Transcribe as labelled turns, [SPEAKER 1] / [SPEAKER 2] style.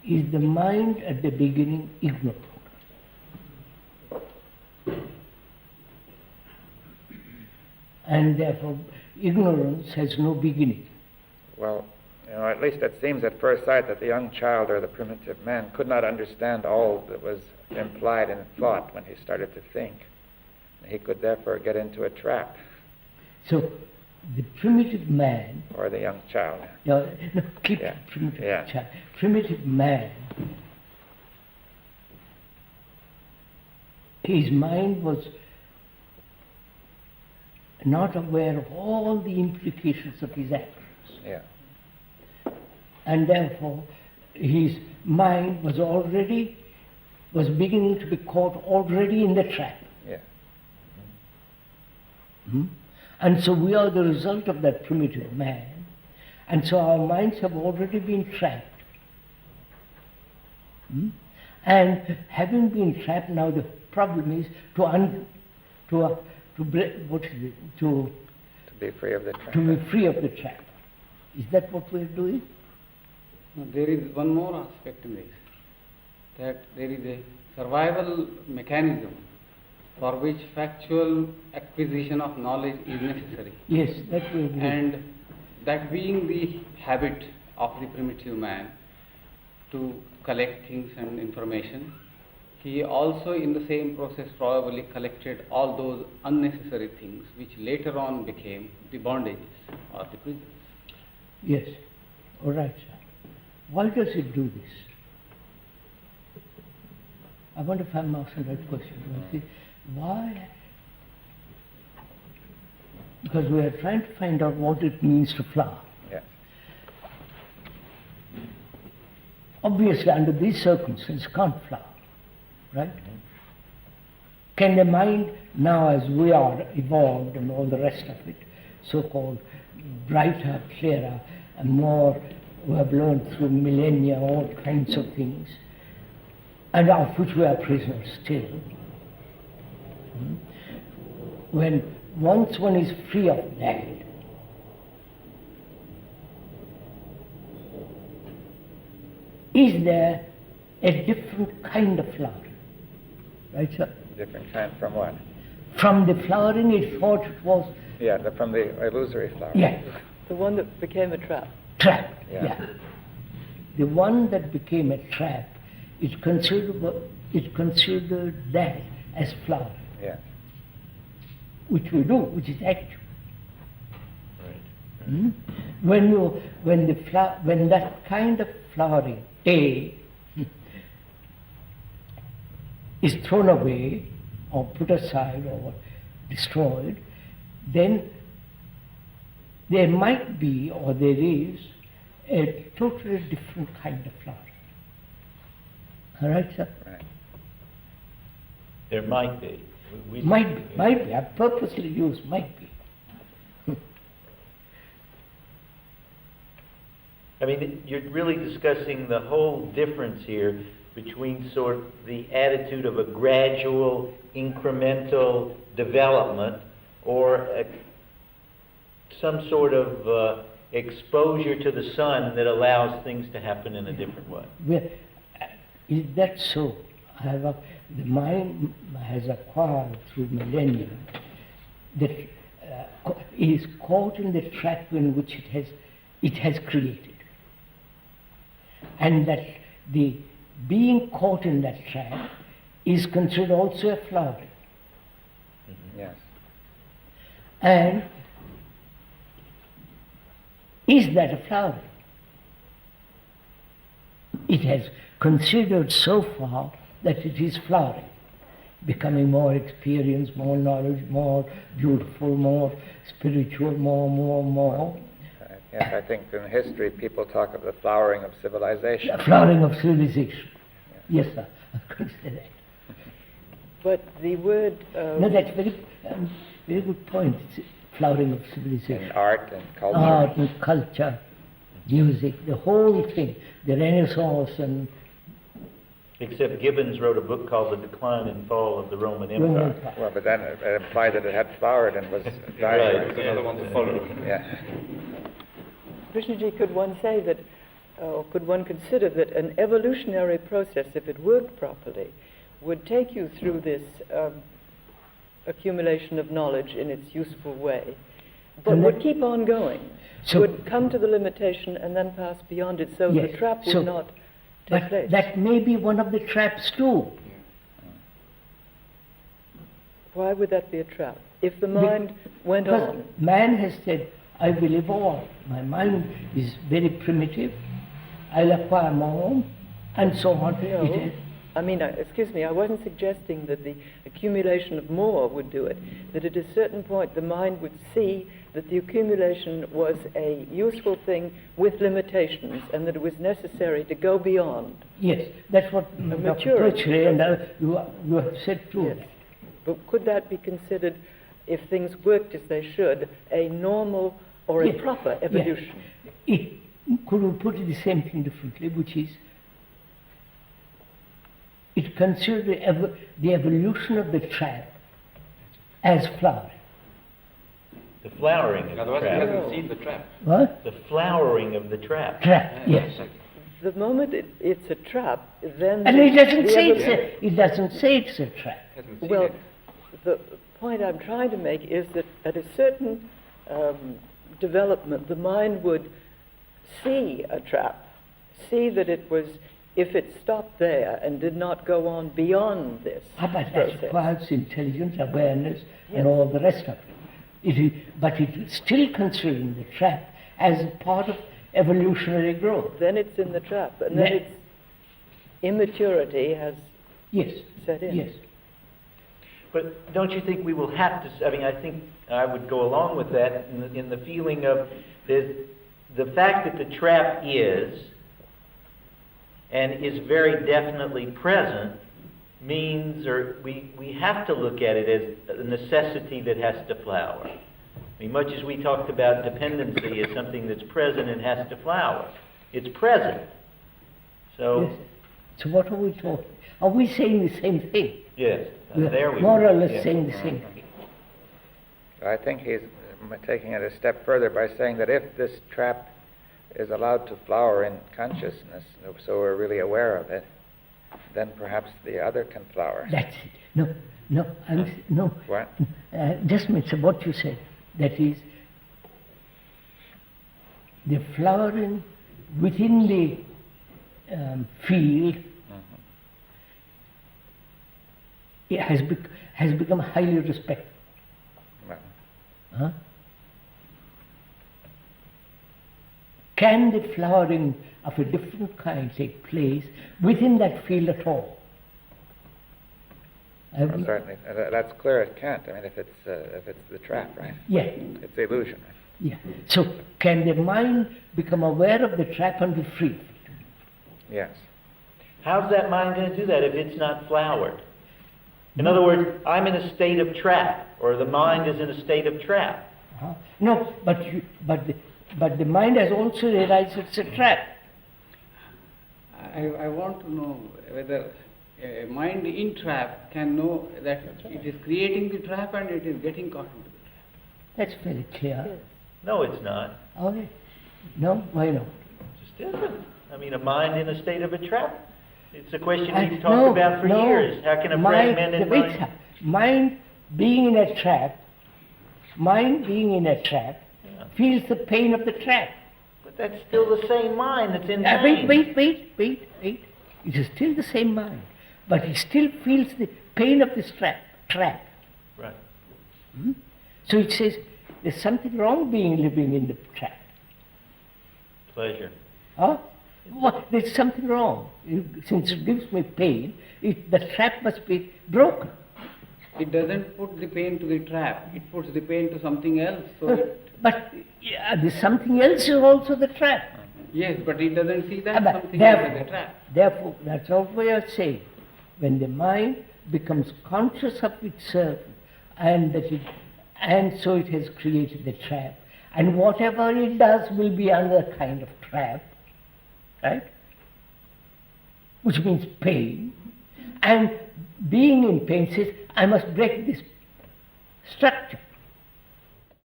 [SPEAKER 1] is the mind at the beginning ignorant. And therefore ignorance has no beginning.
[SPEAKER 2] Well, at least it seems at first sight that the young child or the primitive man could not understand all that was implied in thought when he started to think. He could therefore get into a trap.
[SPEAKER 1] So the primitive man,
[SPEAKER 2] or the young child.
[SPEAKER 1] Primitive child. Primitive man, his mind was not aware of all the implications of his actions.
[SPEAKER 2] Yeah.
[SPEAKER 1] And therefore his mind was beginning to be caught already in the trap.
[SPEAKER 2] Yeah.
[SPEAKER 1] And so we are the result of that primitive man, and so our minds have already been trapped. And having been trapped, now the problem is to
[SPEAKER 2] be free of the trap.
[SPEAKER 1] To be free of the trap. Is that what we are doing?
[SPEAKER 3] No, there is one more aspect in this, that there is a survival mechanism for which factual acquisition of knowledge is necessary.
[SPEAKER 1] Yes, that we agree.
[SPEAKER 3] And that being the habit of the primitive man to collect things and information, he also in the same process probably collected all those unnecessary things which later on became the bondages or the prisons.
[SPEAKER 1] Yes, all right, sir. Why does it do this? I wonder if I'm asking that question. Why? Because we are trying to find out what it means to flower.
[SPEAKER 2] Yes.
[SPEAKER 1] Obviously, under these circumstances, can't flower, right? Can the mind, now as we are evolved and all the rest of it, so-called brighter, clearer, and more, we have learned through millennia all kinds of things, and of which we are prisoners still. When once one is free of that, is there a different kind of flowering? Right, sir?
[SPEAKER 2] Different kind from what?
[SPEAKER 1] From the flowering it thought it was...
[SPEAKER 2] From the illusory flower.
[SPEAKER 1] Yeah.
[SPEAKER 4] The one that became a trap.
[SPEAKER 1] Trap, yeah. The one that became a trap is considered that as flowering.
[SPEAKER 2] Yeah.
[SPEAKER 1] Which we do, which is actual. Right. When that kind of flowering, A, is thrown away or put aside or destroyed, then there might be, or there is, a totally different kind of flowering. All right, sir?
[SPEAKER 2] Right.
[SPEAKER 5] There might be.
[SPEAKER 1] Might be. I purposely use might be.
[SPEAKER 5] I mean, you're really discussing the whole difference here between sort of the attitude of a gradual, incremental development or some sort of exposure to the sun that allows things to happen in a different way.
[SPEAKER 1] Is that so? The mind has acquired through millennia that is caught in the trap in which it has created, and that the being caught in that trap is considered also a flowering.
[SPEAKER 2] Yes.
[SPEAKER 1] And is that a flowering? It has considered so far that it is flowering, becoming more experienced, more knowledge, more beautiful, more spiritual, more.
[SPEAKER 2] Yes, I think in history people talk of the flowering of civilization.
[SPEAKER 1] The flowering of civilization. Yes, sir. I could say that.
[SPEAKER 4] But the word...
[SPEAKER 1] No, that's very good point. It's flowering of civilization.
[SPEAKER 2] In art and culture.
[SPEAKER 1] Art and culture, music, the whole thing. The Renaissance and...
[SPEAKER 5] Except Gibbons wrote a book called The Decline and Fall of the Roman Empire.
[SPEAKER 2] Well, but then it implied that it had flowered and was dying.
[SPEAKER 5] Right.
[SPEAKER 6] Another one to follow.
[SPEAKER 2] Yeah.
[SPEAKER 4] Krishnaji, could one say that or could one consider that an evolutionary process, if it worked properly, would take you through this accumulation of knowledge in its useful way, but
[SPEAKER 1] And
[SPEAKER 4] would
[SPEAKER 1] that-
[SPEAKER 4] keep on going,
[SPEAKER 1] So-
[SPEAKER 4] would come to the limitation and then pass beyond it, so
[SPEAKER 1] Yes,
[SPEAKER 4] the trap would
[SPEAKER 1] so-
[SPEAKER 4] not take
[SPEAKER 1] But
[SPEAKER 4] place?
[SPEAKER 1] that may be one of the traps too.
[SPEAKER 4] Why would that be a trap? If the mind went
[SPEAKER 1] Because
[SPEAKER 4] on,
[SPEAKER 1] man has said, I will evolve. My mind is very primitive. I'll acquire my own, and so on.
[SPEAKER 4] no,
[SPEAKER 1] It is-
[SPEAKER 4] I mean, excuse me, I wasn't suggesting that the accumulation of more would do it, that at a certain point the mind would see that the accumulation was a useful thing with limitations and that it was necessary to go beyond.
[SPEAKER 1] yes, that's what Dr.
[SPEAKER 4] maturity
[SPEAKER 1] Perchley and you have said too.
[SPEAKER 4] Yes. But could that be considered, if things worked as they should, a normal or a
[SPEAKER 1] Yes,
[SPEAKER 4] proper
[SPEAKER 1] yes.
[SPEAKER 4] evolution?
[SPEAKER 1] Could we put it the same thing differently, which is, it considers the evolution of the trap as flowering.
[SPEAKER 5] The flowering of the
[SPEAKER 3] Otherwise, he
[SPEAKER 5] trap.
[SPEAKER 3] hasn't seen the trap.
[SPEAKER 1] What?
[SPEAKER 5] The flowering of the trap.
[SPEAKER 1] Trap, yes.
[SPEAKER 4] The moment it's a trap, then...
[SPEAKER 1] And
[SPEAKER 4] the-
[SPEAKER 1] it doesn't
[SPEAKER 4] the
[SPEAKER 1] say
[SPEAKER 4] evolu-
[SPEAKER 1] it doesn't say it's a trap.
[SPEAKER 3] Hasn't seen
[SPEAKER 4] Well,
[SPEAKER 3] it.
[SPEAKER 4] the point I'm trying to make is that at a certain development, the mind would see a trap, see that it was, if it stopped there and did not go on beyond this
[SPEAKER 1] But that
[SPEAKER 4] process.
[SPEAKER 1] requires intelligence, awareness,
[SPEAKER 4] Yes.
[SPEAKER 1] and all the rest of it. But it is still considering the trap as a part of evolutionary growth.
[SPEAKER 4] Then it's in the trap, and then
[SPEAKER 1] Ne-
[SPEAKER 4] its immaturity has
[SPEAKER 1] Yes.
[SPEAKER 4] set in.
[SPEAKER 1] Yes.
[SPEAKER 5] But don't you think we will have to, I mean, I think I would go along with that in the feeling of the fact that the trap is, and is very definitely present, means, or we have to look at it as a necessity that has to flower. I mean, much as we talked about dependency as something that's present and has to flower, it's present. So,
[SPEAKER 1] Yes. So what are we talking? Are we saying the same thing?
[SPEAKER 5] yes,
[SPEAKER 1] We
[SPEAKER 5] there
[SPEAKER 1] are
[SPEAKER 5] we
[SPEAKER 1] more
[SPEAKER 5] go.
[SPEAKER 1] or less
[SPEAKER 5] Yeah.
[SPEAKER 1] saying the same thing.
[SPEAKER 2] I think he's taking it a step further by saying that if this trap is allowed to flower in consciousness, so we're really aware of it, then perhaps the other can flower.
[SPEAKER 1] That's it. No, no.
[SPEAKER 2] What?
[SPEAKER 1] Just mention what you said. That is, the flowering within the field it has become highly respected.
[SPEAKER 2] Well,
[SPEAKER 1] Huh? Can the flowering of a different kind take place within that field at all?
[SPEAKER 2] well, certainly. That's clear it can't. I mean, if it's the trap, right?
[SPEAKER 1] Yeah,
[SPEAKER 2] It's the illusion. Right?
[SPEAKER 1] yeah. So can the mind become aware of the trap and be free?
[SPEAKER 2] Yes.
[SPEAKER 5] How's that mind going to do that if it's not flowered? In other words, I'm in a state of trap, or the mind is in a state of trap.
[SPEAKER 1] Uh-huh. No, but the mind has also realized it's a trap.
[SPEAKER 3] I want to know whether a mind in trap can know that it is creating the trap and it is getting caught into the trap.
[SPEAKER 1] That's very clear.
[SPEAKER 4] Yes.
[SPEAKER 5] No, it's not.
[SPEAKER 1] Okay. No, why not?
[SPEAKER 5] It's just different. I mean, a mind in a state of a trap. It's a question
[SPEAKER 1] I-
[SPEAKER 5] we've talked about for
[SPEAKER 1] no.
[SPEAKER 5] years. How can a
[SPEAKER 1] Mind-
[SPEAKER 5] fragmented
[SPEAKER 1] wait,
[SPEAKER 5] mind...
[SPEAKER 1] sir. Mind being in a trap, feels the pain of the trap.
[SPEAKER 5] But that's still the same mind that's in
[SPEAKER 1] Wait,
[SPEAKER 5] pain.
[SPEAKER 1] wait. It is still the same mind, but it still feels the pain of this trap.
[SPEAKER 5] Right.
[SPEAKER 1] So it says there's something wrong living in the trap.
[SPEAKER 5] Pleasure.
[SPEAKER 1] Huh? What? There's something wrong. Since it gives me pain, the trap must be broken.
[SPEAKER 3] It doesn't put the pain to the trap, it puts the pain to something else. So
[SPEAKER 1] But there's something else is also the trap.
[SPEAKER 3] yes, but it doesn't see that
[SPEAKER 1] But
[SPEAKER 3] something else is a trap.
[SPEAKER 1] therefore, that's all we are saying. When the mind becomes conscious of itself, and so it has created the trap, and whatever it does will be another kind of trap, right? Which means pain. And being in pain says, I must break this structure.